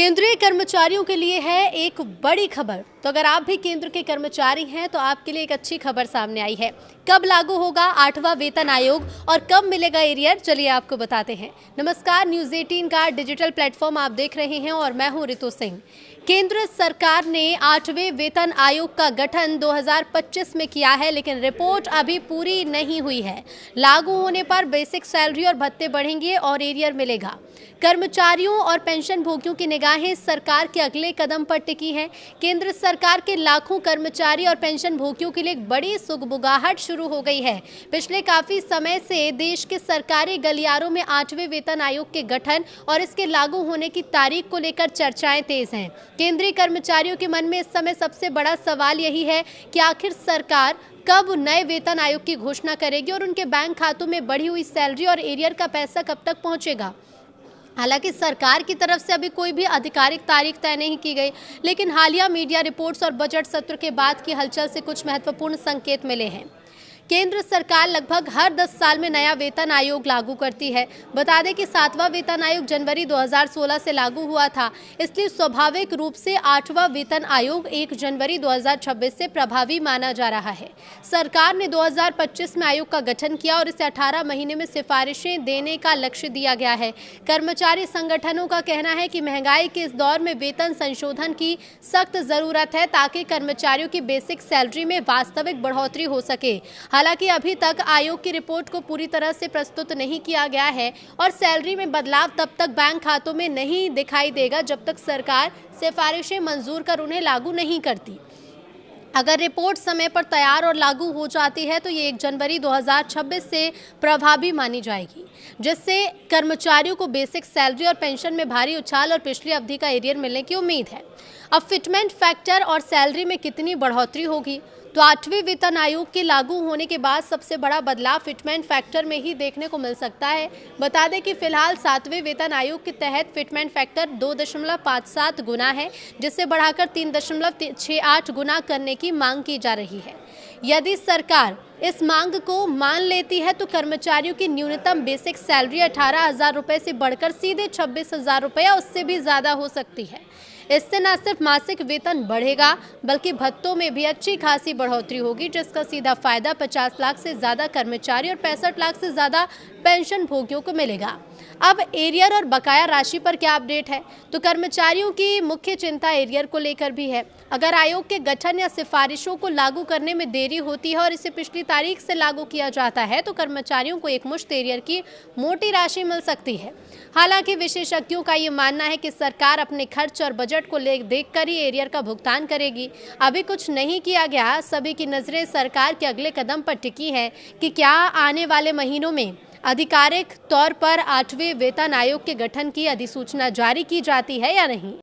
केंद्रीय कर्मचारियों के लिए है एक बड़ी खबर। तो अगर आप भी केंद्र के कर्मचारी हैं तो आपके लिए एक अच्छी खबर सामने आई है। कब लागू होगा 8वां वेतन आयोग और कब मिलेगा एरियर, चलिए आपको बताते हैं। नमस्कार, न्यूज़ 18 का डिजिटल प्लेटफॉर्म आप देख रहे हैं और मैं हूं रितु सिंह। केंद्र सरकार ने 8वें वेतन आयोग का गठन 2025 में किया है, लेकिन रिपोर्ट अभी पूरी नहीं हुई है। लागू होने पर बेसिक सैलरी और भत्ते बढ़ेंगे और एरियर मिलेगा। कर्मचारियों और पेंशन भोगियों की निगाहें सरकार के अगले कदम पर टिकी हैं। केंद्र सरकार के लाखों कर्मचारी और पेंशन भोगियों के लिए एक बड़ी सुगबुगाहट शुरू हो गई है। पिछले काफी समय से देश के सरकारी गलियारों में 8वें वेतन आयोग के गठन और इसके लागू होने की तारीख को लेकर चर्चाएं तेज हैं। केंद्रीय कर्मचारियों के मन में इस समय सबसे बड़ा सवाल यही है कि आखिर सरकार कब नए वेतन आयोग की घोषणा करेगी और उनके बैंक खातों में बढ़ी हुई सैलरी और एरियर का पैसा कब तक पहुंचेगा। हालांकि सरकार की तरफ से अभी कोई भी आधिकारिक तारीख तय नहीं की गई, लेकिन हालिया मीडिया रिपोर्ट्स और बजट सत्र के बाद की हलचल से कुछ महत्वपूर्ण संकेत मिले हैं। केंद्र सरकार लगभग हर 10 साल में नया वेतन आयोग लागू करती है। बता दें कि 7वां वेतन आयोग जनवरी 2016 से लागू हुआ था, इसलिए स्वाभाविक रूप से 8वां वेतन आयोग 1 जनवरी 2026 से प्रभावी माना जा रहा है। सरकार ने 2025 में आयोग का गठन किया और इसे 18 महीने में सिफारिशें देने का लक्ष्य दिया गया है। कर्मचारी संगठनों का कहना है कि महंगाई के इस दौर में वेतन संशोधन की सख्त जरूरत है ताकि कर्मचारियों की बेसिक सैलरी में वास्तविक बढ़ोतरी हो सके। हालांकि अभी तक आयोग की रिपोर्ट को पूरी तरह से प्रस्तुत नहीं किया गया है और सैलरी में बदलाव तब तक बैंक खातों में नहीं दिखाई देगा जब तक सरकार सिफारिशें मंजूर कर उन्हें लागू नहीं करती। अगर रिपोर्ट समय पर तैयार और लागू हो जाती है तो ये 1 जनवरी 2026 से प्रभावी मानी जाएगी, जिससे कर्मचारियों को बेसिक सैलरी और पेंशन में भारी उछाल और पिछली अवधि का एरियर मिलने की उम्मीद है। अब फिटमेंट फैक्टर और सैलरी में कितनी बढ़ोतरी होगी, तो 8वें वेतन आयोग के लागू होने के बाद सबसे बड़ा बदलाव फिटमेंट फैक्टर में ही देखने को मिल सकता है। बता दें कि फिलहाल 7वें वेतन आयोग के तहत फिटमेंट फैक्टर 2.57 गुना है, जिसे बढ़ाकर 3.68 गुना करने की मांग की जा रही है। यदि सरकार इस मांग को मान लेती है तो कर्मचारियों की न्यूनतम बेसिक सैलरी 18,000 रुपये से बढ़कर सीधे 26,000 रुपये या उससे भी ज़्यादा हो सकती है। इससे न सिर्फ मासिक वेतन बढ़ेगा बल्कि भत्तों में भी अच्छी खासी बढ़ोतरी होगी, जिसका सीधा फायदा 50 लाख से ज़्यादा कर्मचारी और 65 लाख से ज़्यादा पेंशन भोगियों को मिलेगा। अब एरियर और बकाया राशि पर क्या अपडेट है, तो कर्मचारियों की मुख्य चिंता एरियर को लेकर भी है। अगर आयोग के गठन या सिफारिशों को लागू करने में देरी होती है और इसे पिछली तारीख से लागू किया जाता है तो कर्मचारियों को एकमुश्त एरियर की मोटी राशि मिल सकती है। हालांकि विशेषज्ञों का ये मानना है कि सरकार अपने खर्च और बजट को देखकर ही एरियर का भुगतान करेगी। अभी कुछ नहीं किया गया, सभी की नजरें सरकार के अगले कदम पर टिकी है कि क्या आने वाले महीनों में आधिकारिक तौर पर 8वें वेतन आयोग के गठन की अधिसूचना जारी की जाती है या नहीं।